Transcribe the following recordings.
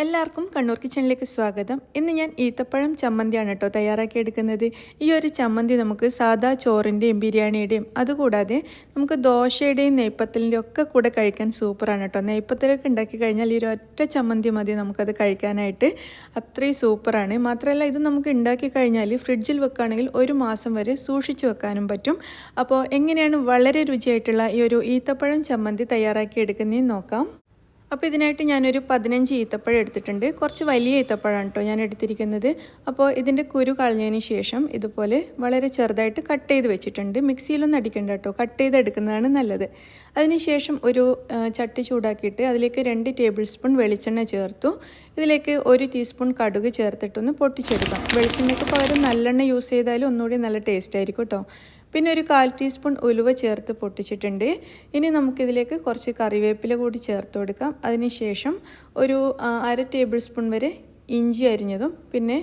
എല്ലാവർക്കും കണ്ണൂർ കിച്ചണിലേക്ക് സ്വാഗതം. ഇന്ന് ഞാൻ ഈത്തപ്പഴം ചമ്മന്തിയാണ് കേട്ടോ തയ്യാറാക്കിയെടുക്കുന്നത്. ഈ ഒരു ചമ്മന്തി നമുക്ക് സാദാ ചോറിൻ്റെയും ബിരിയാണിയുടെയും അതുകൂടാതെ നമുക്ക് ദോശയുടെയും നെയ്പ്പത്തലിൻ്റെയും ഒക്കെ കൂടെ കഴിക്കാൻ സൂപ്പറാണ് കേട്ടോ. നെയ്പ്പത്തലൊക്കെ ഉണ്ടാക്കി കഴിഞ്ഞാൽ ഈ ഒരു ഒറ്റ ചമ്മന്തി മതി നമുക്കത് കഴിക്കാനായിട്ട്. അത്രയും സൂപ്പറാണ്. മാത്രമല്ല ഇത് നമുക്ക് ഉണ്ടാക്കി കഴിഞ്ഞാൽ ഫ്രിഡ്ജിൽ വെക്കുകയാണെങ്കിൽ 1 മാസം വരെ സൂക്ഷിച്ച് വെക്കാനും പറ്റും. അപ്പോൾ എങ്ങനെയാണ് വളരെ രുചിയായിട്ടുള്ള ഈ ഒരു ഈത്തപ്പഴം ചമ്മന്തി തയ്യാറാക്കിയെടുക്കുന്നതെന്ന് നോക്കാം. അപ്പോൾ ഇതിനായിട്ട് ഞാനൊരു 15 ഈത്തപ്പഴം എടുത്തിട്ടുണ്ട്. കുറച്ച് വലിയ ഈത്തപ്പഴമാണ് കേട്ടോ ഞാൻ എടുത്തിരിക്കുന്നത്. അപ്പോൾ ഇതിൻ്റെ കുരു കളഞ്ഞതിന് ശേഷം ഇതുപോലെ വളരെ ചെറുതായിട്ട് കട്ട് ചെയ്ത് വെച്ചിട്ടുണ്ട്. മിക്സിയിലൊന്നും അടിക്കണ്ട കേട്ടോ, കട്ട് ചെയ്തെടുക്കുന്നതാണ് നല്ലത്. അതിനുശേഷം ഒരു ചട്ടി ചൂടാക്കിയിട്ട് അതിലേക്ക് 2 ടേബിൾ സ്പൂൺ വെളിച്ചെണ്ണ ചേർത്തു. ഇതിലേക്ക് 1 ടീസ്പൂൺ കടുക് ചേർത്തിട്ടൊന്ന് പൊട്ടിച്ചെടുക്കാം. വെളിച്ചെണ്ണയ്ക്ക് പകരം നല്ലെണ്ണ യൂസ് ചെയ്താലും ഒന്നുകൂടി നല്ല ടേസ്റ്റ് ആയിരിക്കും കേട്ടോ. പിന്നെ ഒരു 1/4 ടീസ്പൂൺ ഉലുവ ചേർത്ത് പൊട്ടിച്ചിട്ടുണ്ട്. ഇനി നമുക്കിതിലേക്ക് കുറച്ച് കറിവേപ്പില കൂടി ചേർത്ത് കൊടുക്കാം. അതിനുശേഷം ഒരു 1/2 ടേബിൾ സ്പൂൺ വരെ ഇഞ്ചി അരിഞ്ഞതും പിന്നെ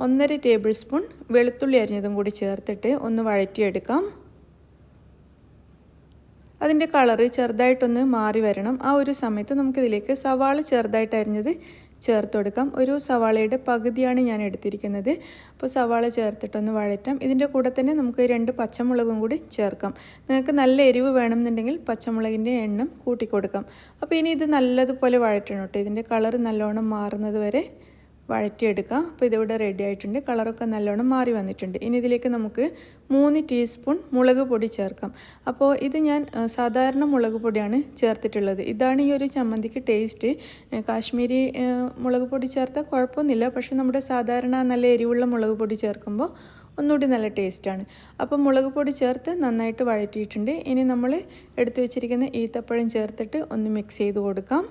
1/2 ടേബിൾ സ്പൂൺ വെളുത്തുള്ളി അരിഞ്ഞതും കൂടി ചേർത്തിട്ട് ഒന്ന് വഴറ്റിയെടുക്കാം. അതിൻ്റെ കളറ് ചെറുതായിട്ടൊന്ന് മാറി വരണം. ആ ഒരു സമയത്ത് നമുക്കിതിലേക്ക് സവാള ചെറുതായിട്ട് അരിഞ്ഞത് ചേർത്ത് കൊടുക്കാം. ഒരു സവാളയുടെ പകുതിയാണ് ഞാൻ എടുത്തിരിക്കുന്നത്. അപ്പോൾ സവാള ചേർത്തിട്ടൊന്ന് വഴറ്റാം. ഇതിൻ്റെ കൂടെ തന്നെ നമുക്ക് 2 പച്ചമുളകും കൂടി ചേർക്കാം. നിങ്ങൾക്ക് നല്ല എരിവ് വേണമെന്നുണ്ടെങ്കിൽ പച്ചമുളകിൻ്റെ എണ്ണം കൂട്ടിക്കൊടുക്കാം. അപ്പോൾ ഇനി ഇത് നല്ലതുപോലെ വഴറ്റണം കേട്ടോ. ഇതിൻ്റെ കളറ് നല്ലോണം മാറുന്നത് വരെ വഴറ്റിയെടുക്കാം. അപ്പോൾ ഇതിവിടെ റെഡി ആയിട്ടുണ്ട്. കളറൊക്കെ നല്ലോണം മാറി വന്നിട്ടുണ്ട്. ഇനി ഇതിലേക്ക് നമുക്ക് 3 ടീസ്പൂൺ മുളക് പൊടി ചേർക്കാം. അപ്പോൾ ഇത് ഞാൻ സാധാരണ മുളക് പൊടിയാണ് ചേർത്തിട്ടുള്ളത്. ഇതാണ് ഈ ഒരു ചമ്മന്തിക്ക് ടേസ്റ്റ്. കാശ്മീരി മുളക് പൊടി ചേർത്താൽ കുഴപ്പമൊന്നുമില്ല. പക്ഷേ നമ്മുടെ സാധാരണ നല്ല എരിവുള്ള മുളക് പൊടി ചേർക്കുമ്പോൾ ഒന്നുകൂടി നല്ല ടേസ്റ്റാണ്. അപ്പോൾ മുളക് പൊടി ചേർത്ത് നന്നായിട്ട് വഴറ്റിയിട്ടുണ്ട്. ഇനി നമ്മൾ എടുത്തു വെച്ചിരിക്കുന്ന ഈത്തപ്പഴം ചേർത്തിട്ട് ഒന്ന് മിക്സ് ചെയ്ത് കൊടുക്കാം.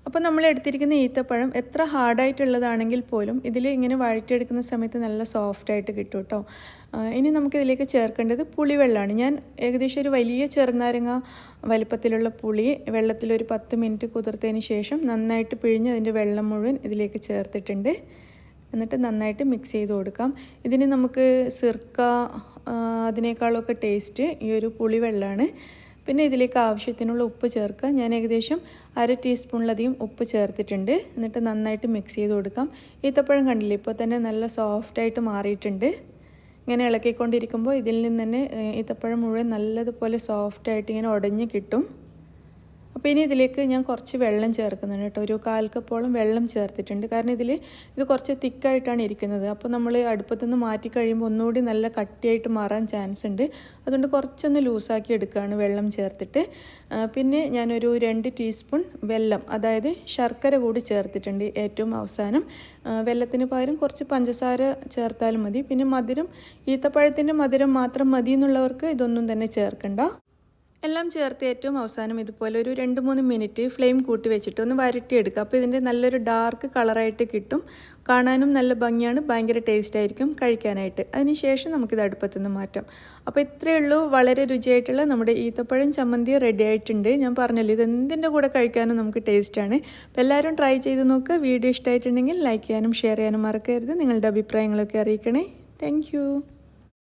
അപ്പോൾ നമ്മൾ എടുത്തിരിക്കുന്ന ഈത്തപ്പഴം എത്ര ഹാർഡായിട്ടുള്ളതാണെങ്കിൽ പോലും ഇതിൽ ഇങ്ങനെ വഴറ്റിയെടുക്കുന്ന സമയത്ത് നല്ല സോഫ്റ്റായിട്ട് കിട്ടും കേട്ടോ. ഇനി നമുക്കിതിലേക്ക് ചേർക്കേണ്ടത് പുളിവെള്ളമാണ്. ഞാൻ ഏകദേശം ഒരു വലിയ ചെറുനാരങ്ങ വലിപ്പത്തിലുള്ള പുളി വെള്ളത്തിലൊരു 10 മിനിറ്റ് കുതിർത്തതിന് ശേഷം നന്നായിട്ട് പിഴിഞ്ഞ് അതിൻ്റെ വെള്ളം മുഴുവൻ ഇതിലേക്ക് ചേർത്തിട്ടുണ്ട്. എന്നിട്ട് നന്നായിട്ട് മിക്സ് ചെയ്ത് കൊടുക്കാം. ഇതിന് നമുക്ക് സിർക്ക അതിനേക്കാളൊക്കെ ടേസ്റ്റ് ഈ ഒരു പുളിവെള്ളമാണ്. പിന്നെ ഇതിലേക്ക് ആവശ്യത്തിനുള്ള ഉപ്പ് ചേർക്കുക. ഞാൻ ഏകദേശം 1/2 ടീസ്പൂണിലധികം ഉപ്പ് ചേർത്തിട്ടുണ്ട്. എന്നിട്ട് നന്നായിട്ട് മിക്സ് ചെയ്ത് കൊടുക്കാം. ഈത്തപ്പഴം കണ്ടില്ലേ, ഇപ്പോൾ തന്നെ നല്ല സോഫ്റ്റായിട്ട് മാറിയിട്ടുണ്ട്. ഇങ്ങനെ ഇളക്കിക്കൊണ്ടിരിക്കുമ്പോൾ ഇതിൽ നിന്ന് തന്നെ ഈത്തപ്പഴം മുഴുവൻ നല്ലതുപോലെ സോഫ്റ്റായിട്ട് ഇങ്ങനെ ഉടഞ്ഞ് കിട്ടും. അപ്പോൾ ഇനി ഇതിലേക്ക് ഞാൻ കുറച്ച് വെള്ളം ചേർക്കുന്നുണ്ട് കേട്ടോ. ഒരു 1/4 കപ്പോളം വെള്ളം ചേർത്തിട്ടുണ്ട്. കാരണം ഇത് കുറച്ച് തിക്കായിട്ടാണ് ഇരിക്കുന്നത്. അപ്പോൾ നമ്മൾ അടുപ്പത്തുനിന്ന് മാറ്റി കഴിയുമ്പോൾ ഒന്നുകൂടി നല്ല കട്ടിയായിട്ട് മാറാൻ ചാൻസ് ഉണ്ട്. അതുകൊണ്ട് കുറച്ചൊന്ന് ലൂസാക്കി എടുക്കുകയാണ് വെള്ളം ചേർത്തിട്ട്. പിന്നെ ഞാനൊരു 2 ടീസ്പൂൺ വെല്ലം, അതായത് ശർക്കര കൂടി ചേർത്തിട്ടുണ്ട് ഏറ്റവും അവസാനം. വെല്ലത്തിന് പകരം കുറച്ച് പഞ്ചസാര ചേർത്താലും മതി. പിന്നെ മധുരം ഈത്തപ്പഴത്തിൻ്റെ മധുരം മാത്രം മതി എന്നുള്ളവർക്ക് ഇതൊന്നും തന്നെ ചേർക്കണ്ട. എല്ലാം ചേർത്ത് ഏറ്റവും അവസാനം ഇതുപോലെ ഒരു 2-3 മിനിറ്റ് ഫ്ലെയിം കൂട്ടി വെച്ചിട്ട് ഒന്ന് വരട്ടിയെടുക്കുക. അപ്പോൾ ഇതിൻ്റെ നല്ലൊരു ഡാർക്ക് കളറായിട്ട് കിട്ടും. കാണാനും നല്ല ഭംഗിയാണ്, ഭയങ്കര ടേസ്റ്റ് ആയിരിക്കും കഴിക്കാനായിട്ട്. അതിനുശേഷം നമുക്കിത് അടുപ്പത്തുനിന്ന് മാറ്റാം. അപ്പോൾ ഇത്രയേ ഉള്ളൂ. വളരെ രുചിയായിട്ടുള്ള നമ്മുടെ ഈത്തപ്പഴം ചമ്മന്തി റെഡി ആയിട്ടുണ്ട്. ഞാൻ പറഞ്ഞല്ലോ, ഇത് എന്തിൻ്റെ കൂടെ കഴിക്കാനും നമുക്ക് ടേസ്റ്റാണ്. അപ്പോൾ എല്ലാവരും ട്രൈ ചെയ്ത് നോക്കുക. വീഡിയോ ഇഷ്ടമായിട്ടുണ്ടെങ്കിൽ ലൈക്ക് ചെയ്യാനും ഷെയർ ചെയ്യാനും മറക്കരുത്. നിങ്ങളുടെ അഭിപ്രായങ്ങളൊക്കെ അറിയിക്കണേ. താങ്ക്